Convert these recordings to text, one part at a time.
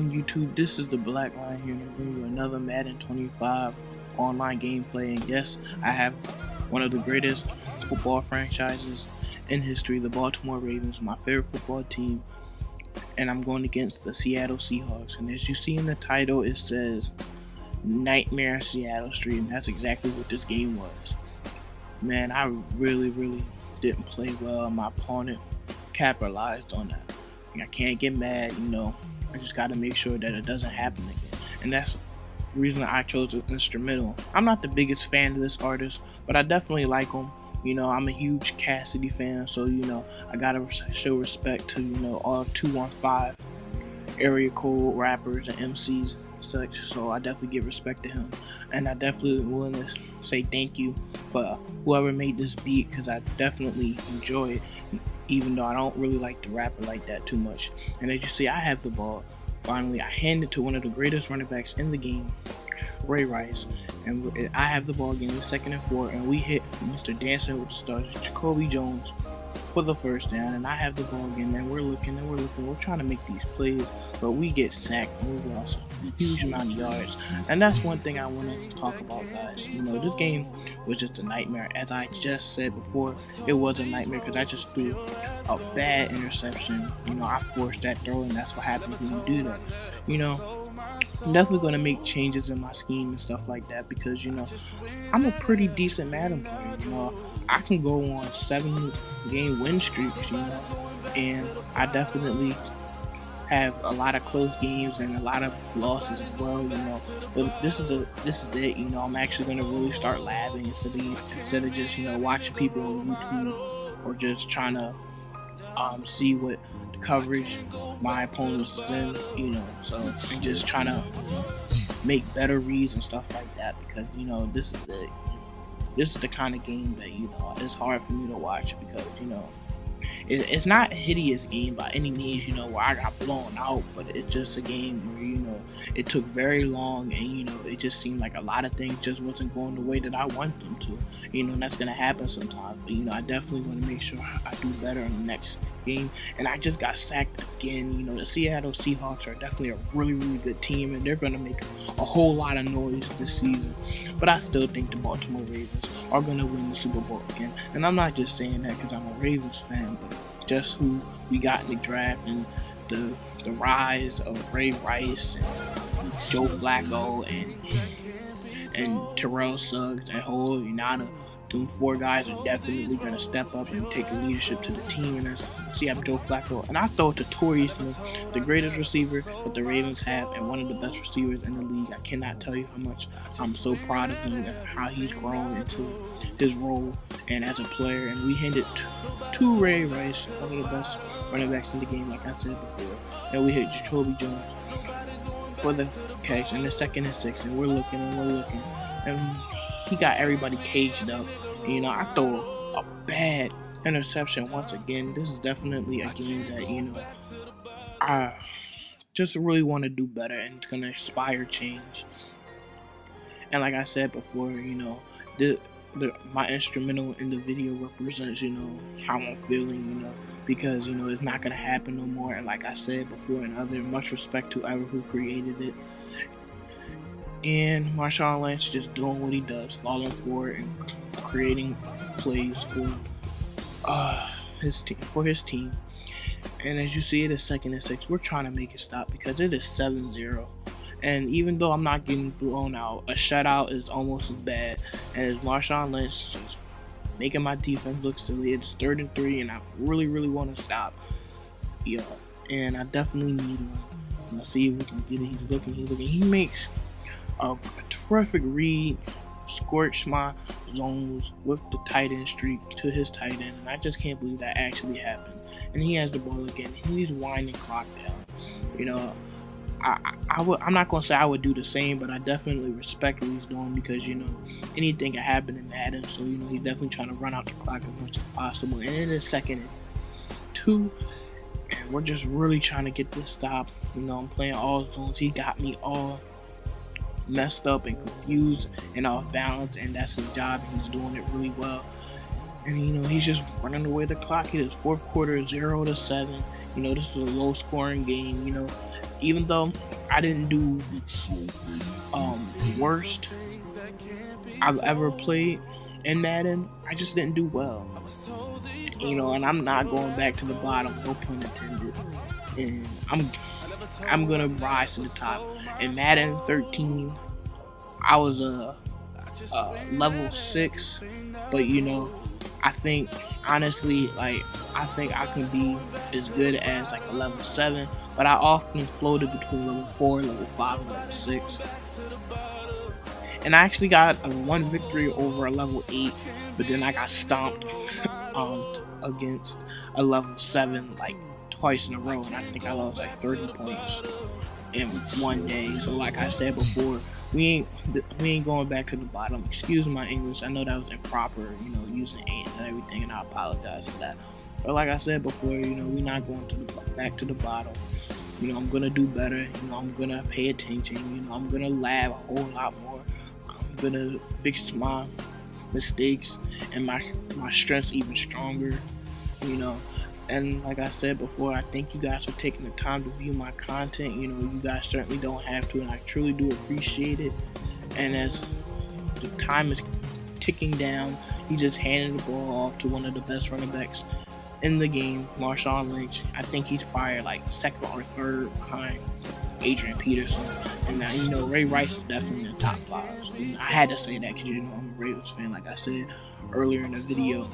going, YouTube? This is the Black Line here to bring you another Madden 25 online gameplay. And yes, I have one of the greatest football franchises in history, the Baltimore Ravens, my favorite football team. And I'm going against the Seattle Seahawks. And as you see in the title, it says Nightmare Seattle Street. And that's exactly what this game was. Man, I really didn't play well. My opponent capitalized on that. I can't get mad, I just got to make sure that it doesn't happen again. And that's the reason I chose an instrumental. I'm not the biggest fan of this artist, but I definitely like him. I'm a huge Cassidy fan, so I gotta show respect to all 215 area code rappers and MCs and such. So I definitely give respect to him, and I definitely willing to say thank you for whoever made this beat, because I definitely enjoy it, even though I don't really like the rapper like that too much. And as you see, I have the ball. Finally, I hand it to one of the greatest running backs in the game, Ray Rice, and I have the ball again in 2nd and 4, and we hit Mr. Dancing with the Stars, Jacoby Jones, for the first down. And I have the ball again, and we're looking, we're trying to make these plays, but we get sacked and we lost a huge amount of yards. And that's one thing I want to talk about, guys. This game was just a nightmare. As I just said before, it was a nightmare because I just threw a bad interception. I forced that throw, and that's what happens when you do that. I'm definitely going to make changes in my scheme and stuff like that, because I'm a pretty decent Madden player. I can go on 7-game win streaks, and I definitely have a lot of close games and a lot of losses as well, but this is it. I'm actually going to really start labbing instead of just watching people on YouTube, or just trying to see what the coverage my opponents is in, so I'm just trying to make better reads and stuff like that, because this is the kind of game that it's hard for me to watch, because it's not a hideous game by any means, where I got blown out, but it's just a game where it took very long, and it just seemed like a lot of things just wasn't going the way that I want them to. And that's gonna happen sometimes, but I definitely want to make sure I do better in the next game. And I just got sacked again. The Seattle Seahawks are definitely a really good team, and they're gonna make a whole lot of noise this season, but I still think the Baltimore Ravens are gonna win the Super Bowl again. And I'm not just saying that because I'm a Ravens fan, but just who we got in the draft, and the rise of Ray Rice and Joe Flacco and Terrell Suggs and Hole Unada. Them 4 guys are definitely going to step up and take the leadership to the team. And see, I'm Joe Flacco, and I throw it to Torrey Smith, the greatest receiver that the Ravens have, and one of the best receivers in the league. I cannot tell you how much I'm so proud of him and how he's grown into his role and as a player. And we handed to Ray Rice, one of the best running backs in the game, like I said before. And we hit Jacoby Jones for the catch in the 2nd and 6, and we're looking, and he got everybody caged up. I throw a bad interception once again. This is definitely a game that I just really want to do better, and it's gonna inspire change. And like I said before, my instrumental in the video represents how I'm feeling, because it's not gonna happen no more. And like I said before, and other, much respect to whoever who created it. And Marshawn Lynch just doing what he does, falling for it and creating plays for his team. And as you see, it is 2nd and 6. We're trying to make it stop because it is 7-0. And even though I'm not getting blown out, a shutout is almost as bad. And as Marshawn Lynch just making my defense look silly, it's 3rd and 3, and I really want to stop. And I definitely need one. Let's see if we can get it. He's looking. He makes a terrific read, scorched my zones with the tight end streak to his tight end, and I just can't believe that actually happened. And he has the ball again, and he's winding clock down. I'm not gonna say I would do the same, but I definitely respect what he's doing, because anything can happen in Madden. So he's definitely trying to run out the clock as much as possible. And it is 2nd and 2, and we're just really trying to get this stop. I'm playing all zones. He got me all messed up and confused and off balance, and that's his job. He's doing it really well. And he's just running away the clock. It is 4th quarter, 0-7. This is a low scoring game. even though I didn't do worst I've ever played in Madden, I just didn't do well. And I'm not going back to the bottom, no pun intended. And I'm gonna rise to the top. In Madden 13, I was a level 6, but I think honestly, like I think I can be as good as like a level 7, but I often floated between level 4, level 5, and level 6. And I actually got a one victory over a level 8, but then I got stomped against a level 7 like twice in a row, and I think I lost like 30 points in one day. So like I said before, we ain't going back to the bottom. Excuse my English. I know that was improper, using ain't and everything, and I apologize for that. But like I said before, we're not going back to the bottom. I'm gonna do better. I'm gonna pay attention. I'm gonna laugh a whole lot more. I'm gonna fix my mistakes and my strengths even stronger. And like I said before, I thank you guys for taking the time to view my content. You guys certainly don't have to, and I truly do appreciate it. And as the time is ticking down, he just handed the ball off to one of the best running backs in the game, Marshawn Lynch. I think he's probably like second or third behind Adrian Peterson. And now, Ray Rice is definitely in the top 5. So, I had to say that because, I'm a Ravens fan, like I said earlier in the video.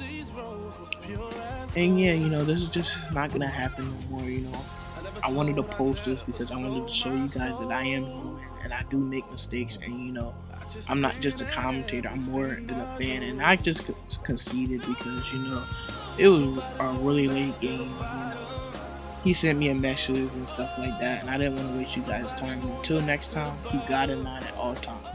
And yeah, this is just not going to happen no more, I wanted to post this because I wanted to show you guys that I am human and I do make mistakes. And, I'm not just a commentator, I'm more than a fan. And I just conceded because, it was a really late game. He sent me a message and stuff like that, and I didn't want to waste you guys' time. Until next time, keep God in mind at all times.